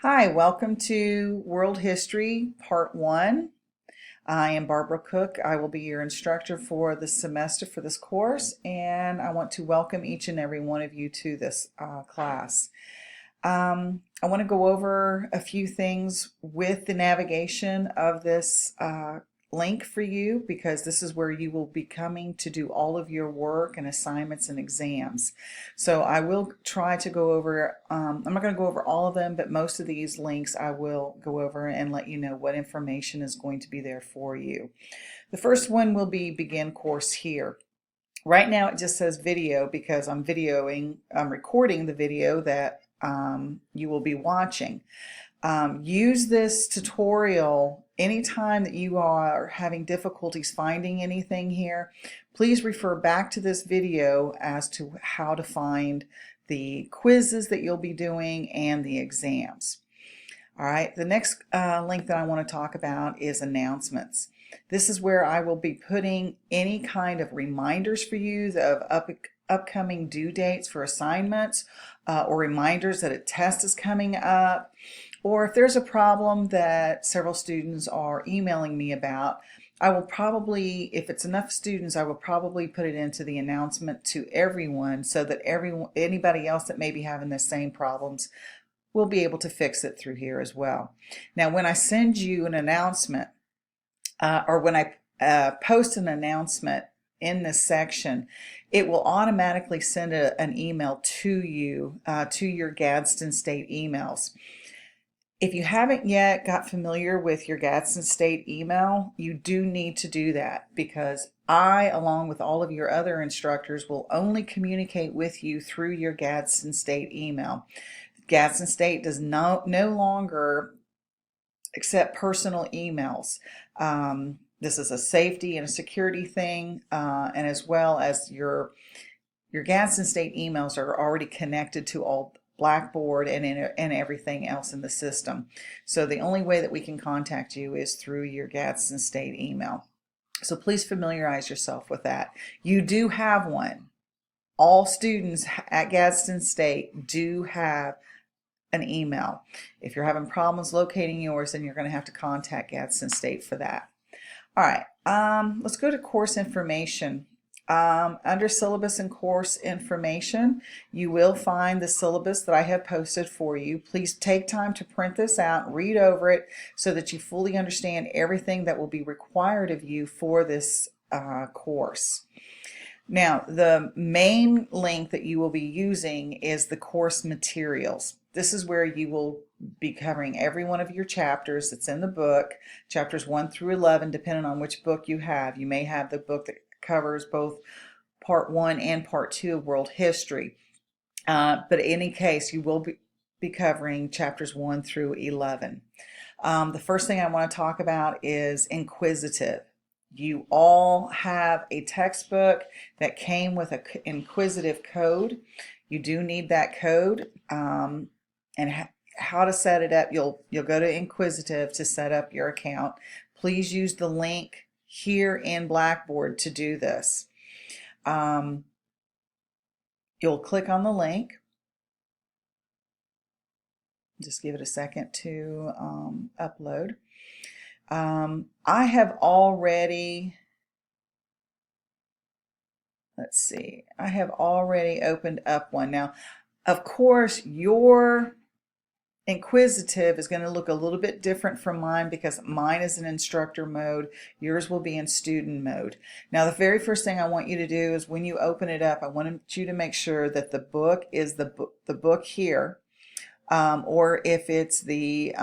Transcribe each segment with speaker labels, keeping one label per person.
Speaker 1: Hi, welcome to World History Part 1. I am Barbara Cook. I will be your instructor for this semester for this course, and I want to welcome each and every one of you to this class. I want to go over a few things with the navigation of this link for you, because this is where you will be coming to do all of your work and assignments and exams. So I will try to go over, I'm not going to go over all of them, but most of these links I will go over and let you know what information is going to be there for you. The first one will be Begin Course here. Right now it just says video because I'm recording the video that you will be watching. Use this tutorial anytime that you are having difficulties finding anything here. Please refer back to this video as to how to find the quizzes that you'll be doing and the exams. All right, the next link that I want to talk about is announcements. This is where I will be putting any kind of reminders for you of upcoming due dates for assignments, or reminders that a test is coming up, or if there's a problem that several students are emailing me about. I will probably, if it's enough students, I will probably put it into the announcement to everyone so that anybody else that may be having the same problems will be able to fix it through here as well. Now, when I send you an announcement, or when I post an announcement in this section, it will automatically send an email to you, to your Gadsden State emails. If you haven't yet got familiar with your Gadsden State email, you do need to do that, because I, along with all of your other instructors, will only communicate with you through your Gadsden State email. Gadsden State does no longer accept personal emails. This is a safety and a security thing, and as well as your Gadsden State emails are already connected to all Blackboard and everything else in the system. So the only way that we can contact you is through your Gadsden State email. So please familiarize yourself with that. You do have one. All students at Gadsden State do have an email. If you're having problems locating yours, then you're going to have to contact Gadsden State for that. All right, let's go to course information. Under syllabus and course information, you will find the syllabus that I have posted for you. Please take time to print this out, read over it, so that you fully understand everything that will be required of you for this course. Now, the main link that you will be using is the course materials. This is where you will be covering every one of your chapters that's in the book, chapters 1 through 11, depending on which book you have. You may have the book that covers both Part 1 and Part 2 of World History. But in any case, you will be covering chapters 1 through 11. The first thing I want to talk about is inquisitive. You all have a textbook that came with an inquisitive code. You do need that code, and how to set it up. You'll go to Inquisitive to set up your account. Please use the link here in Blackboard to do this. You'll click on the link. Just give it a second to upload. I have already, let's see, I have already opened up one. Now, of course, your Inquisitive is going to look a little bit different from mine, because mine is in instructor mode. Yours will be in student mode. Now, the very first thing I want you to do is, when you open it up, I want you to make sure that the book is the book here, or if it's the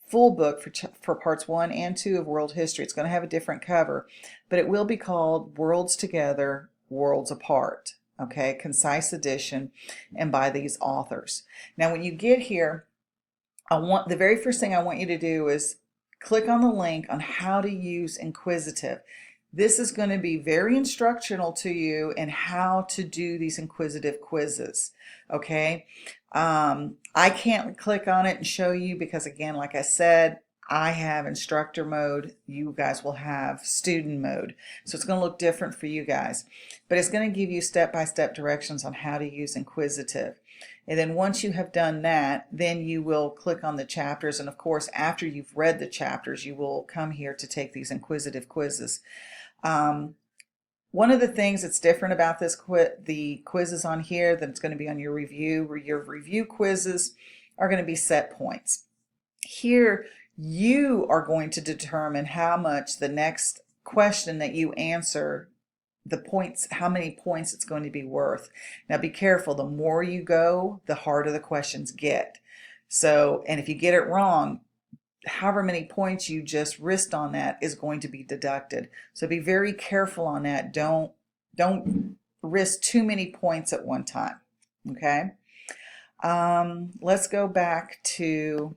Speaker 1: full book for parts 1 and 2 of World History, it's going to have a different cover, but it will be called Worlds Together, Worlds Apart. Okay, concise edition, and by these authors. Now, when you get here, the very first thing I want you to do is click on the link on how to use Inquisitive. This is going to be very instructional to you in how to do these inquisitive quizzes. Okay, I can't click on it and show you because, again, like I said, I have instructor mode. You guys will have student mode. So it's going to look different for you guys. But it's going to give you step-by-step directions on how to use Inquisitive. And then once you have done that, then you will click on the chapters. And of course, after you've read the chapters, you will come here to take these inquisitive quizzes. One of the things that's different about the quizzes on here that it's going to be on your review quizzes are going to be set points. Here, you are going to determine how much the next question that you answer, how many points it's going to be worth. Now be careful, the more you go, the harder the questions get. So, and if you get it wrong, however many points you just risked on that is going to be deducted. So be very careful on that. Don't risk too many points at one time. Okay. Let's go back to,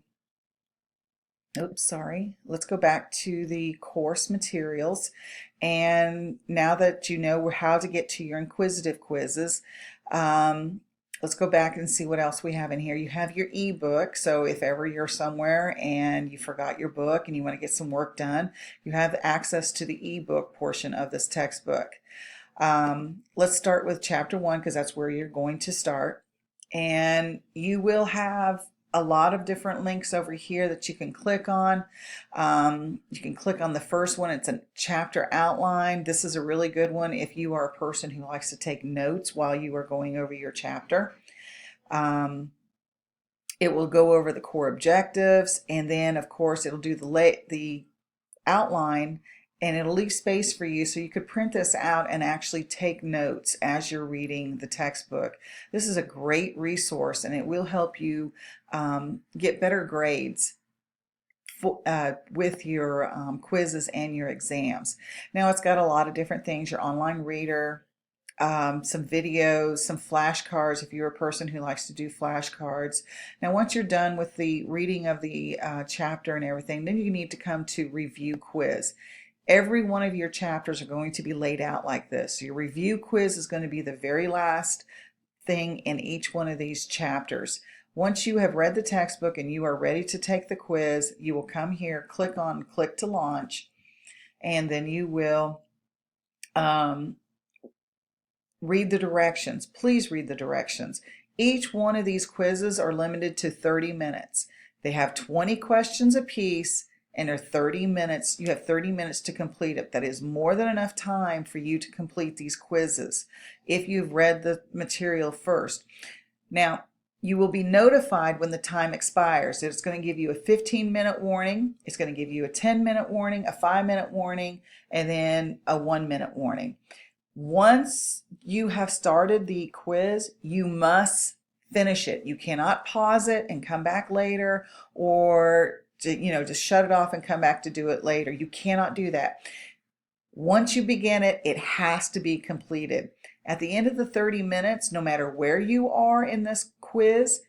Speaker 1: let's go back to the course materials. And now that you know how to get to your inquisitive quizzes, let's go back and see what else we have in here. You have your ebook. So if ever you're somewhere and you forgot your book and you want to get some work done, you have access to the ebook portion of this textbook. Let's start with chapter 1 because that's where you're going to start. And you will have a lot of different links over here that you can click on. You can click on the first one. It's a chapter outline. This is a really good one if you are a person who likes to take notes while you are going over your chapter. It will go over the core objectives, and then of course it'll do the outline, and it'll leave space for you so you could print this out and actually take notes as you're reading the textbook. This is a great resource, and it will help you get better grades with your quizzes and your exams. Now it's got a lot of different things, your online reader, some videos, some flashcards if you're a person who likes to do flashcards. Now once you're done with the reading of the chapter and everything, then you need to come to review quiz. Every one of your chapters are going to be laid out like this. Your review quiz is going to be the very last thing in each one of these chapters. Once you have read the textbook and you are ready to take the quiz, you will come here, click to launch, and then you will read the directions. Please read the directions. Each one of these quizzes are limited to 30 minutes. They have 20 questions apiece, and they're 30 minutes. You have 30 minutes to complete it. That is more than enough time for you to complete these quizzes if you've read the material first. Now, you will be notified when the time expires. It's going to give you a 15-minute warning. It's going to give you a 10-minute warning, a 5-minute warning, and then a 1-minute warning. Once you have started the quiz, you must finish it. You cannot pause it and come back later, or just shut it off and come back to do it later. You cannot do that. Once you begin it, it has to be completed. At the end of the 30 minutes, no matter where you are in this quiz,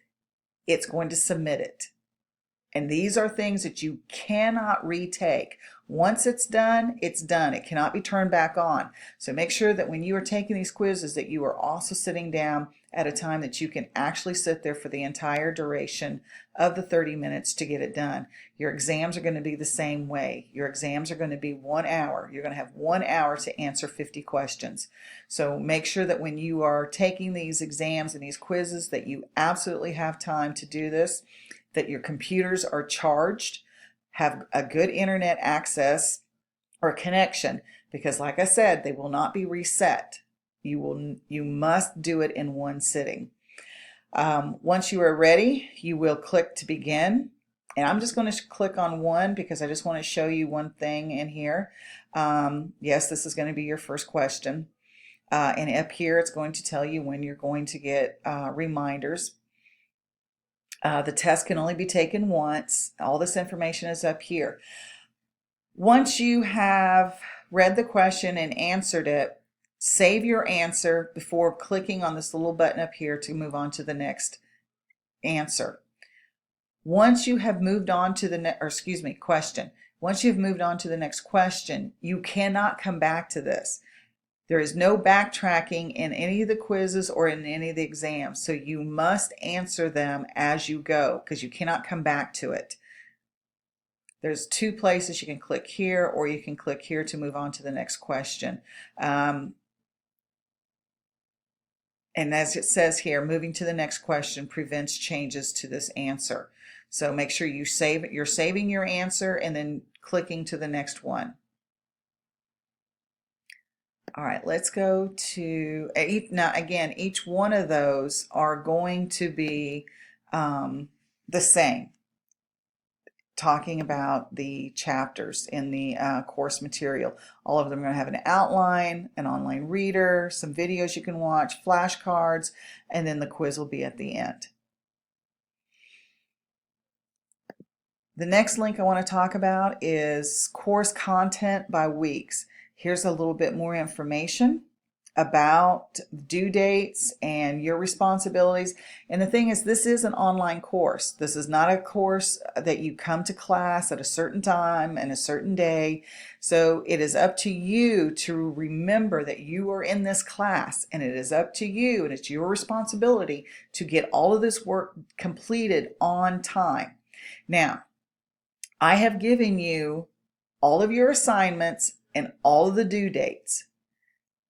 Speaker 1: it's going to submit it. And these are things that you cannot retake. Once it's done, it's done. It cannot be turned back on. So make sure that when you are taking these quizzes that you are also sitting down at a time that you can actually sit there for the entire duration of the 30 minutes to get it done. Your exams are going to be the same way. Your exams are going to be 1 hour. You're going to have 1 hour to answer 50 questions. So make sure that when you are taking these exams and these quizzes that you absolutely have time to do this, that your computers are charged, have a good internet access or connection, because like I said, they will not be reset. You must do it in one sitting. Once you are ready, you will click to begin. And I'm just going to click on one because I just want to show you one thing in here. Yes, this is going to be your first question. And up here, it's going to tell you when you're going to get reminders. The test can only be taken once. All this information is up here. Once you have read the question and answered it, save your answer before clicking on this little button up here to move on to the next answer. Once you have moved on to the question. Once you've moved on to the next question, you cannot come back to this. There is no backtracking in any of the quizzes or in any of the exams. So you must answer them as you go because you cannot come back to it. There's two places you can click here, or you can click here to move on to the next question. And as it says here, moving to the next question prevents changes to this answer. So make sure you're saving your answer and then clicking to the next one. All right, let's go to, now again, each one of those are going to be the same, talking about the chapters in the course material. All of them are going to have an outline, an online reader, some videos you can watch, flashcards, and then the quiz will be at the end. The next link I want to talk about is course content by weeks. Here's a little bit more information about due dates and your responsibilities. And the thing is, this is an online course. This is not a course that you come to class at a certain time and a certain day. So it is up to you to remember that you are in this class, and it is up to you and it's your responsibility to get all of this work completed on time. Now, I have given you all of your assignments and all of the due dates.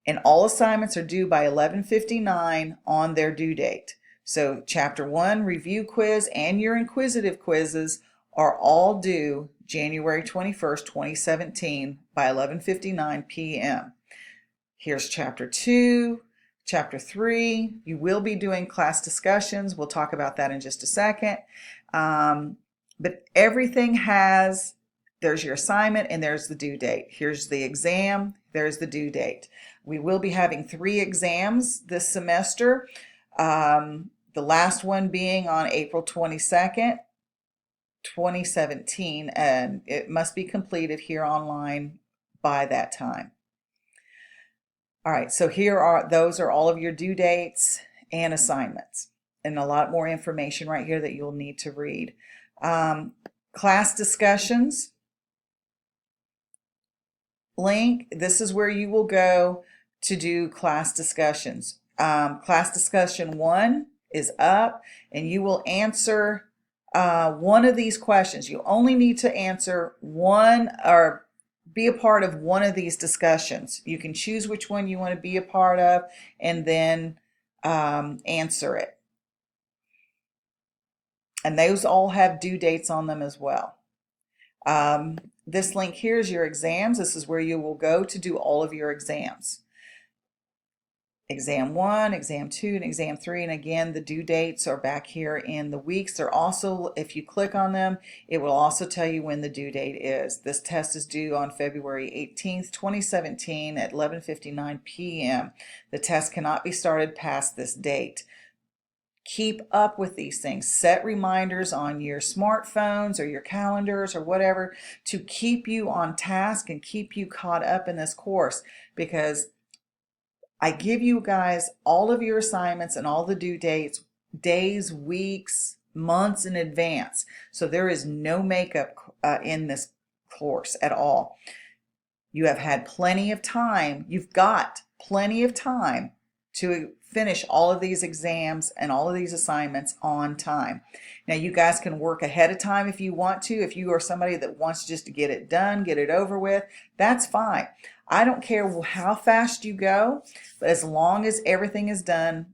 Speaker 1: And all assignments are due by 11:59 on their due date. So Chapter 1 review quiz and your inquisitive quizzes are all due January 21st, 2017 by 11:59 p.m. Here's Chapter 2, Chapter 3. You will be doing class discussions. We'll talk about that in just a second. But everything there's your assignment and there's the due date. Here's the exam, there's the due date. We will be having 3 exams this semester. The last one being on April 22nd, 2017, and it must be completed here online by that time. All right, so those are all of your due dates and assignments, and a lot more information right here that you'll need to read. Class discussions link, this is where you will go to do class discussions. Class discussion 1 is up, and you will answer one of these questions. You only need to answer one or be a part of one of these discussions. You can choose which one you want to be a part of and then answer it. And those all have due dates on them as well. This link here is your exams. This is where you will go to do all of your exams. Exam 1, Exam 2, and Exam 3. And again, the due dates are back here in the weeks. They're also, if you click on them, it will also tell you when the due date is. This test is due on February 18th, 2017 at 11:59 p.m. The test cannot be started past this date. Keep up with these things. Set reminders on your smartphones or your calendars or whatever to keep you on task and keep you caught up in this course, because I give you guys all of your assignments and all the due dates, days, weeks, months in advance. So there is no makeup in this course at all. You have had plenty of time. You've got plenty of time to finish all of these exams and all of these assignments on time. Now, you guys can work ahead of time if you want to. If you are somebody that wants just to get it done, get it over with, that's fine. I don't care how fast you go, but as long as everything is done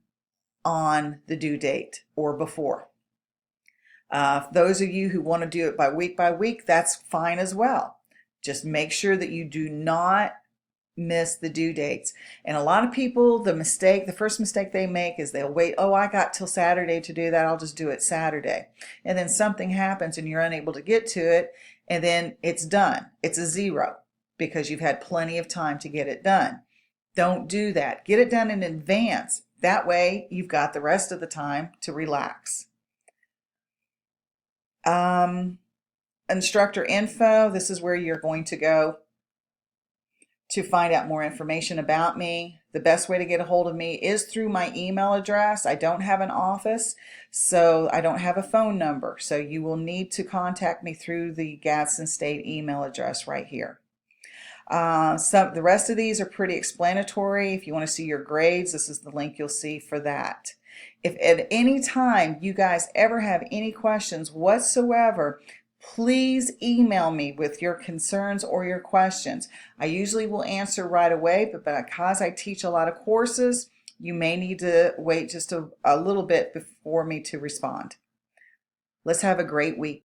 Speaker 1: on the due date or before. Those of you who want to do it by week, that's fine as well. Just make sure that you do not miss the due dates. And a lot of people, the first mistake they make is they'll wait, oh, I got till Saturday to do that, I'll just do it Saturday. And then something happens and you're unable to get to it, and then it's done. It's a 0 because you've had plenty of time to get it done. Don't do that. Get it done in advance. That way you've got the rest of the time to relax. Instructor info, this is where you're going to go to find out more information about me. The best way to get a hold of me is through my email address. I don't have an office, so I don't have a phone number. So you will need to contact me through the Gadsden State email address right here. The rest of these are pretty explanatory. If you want to see your grades, this is the link you'll see for that. If at any time you guys ever have any questions whatsoever, please email me with your concerns or your questions. I usually will answer right away, but because I teach a lot of courses, You may need to wait just a little bit before me to respond. Let's have a great week.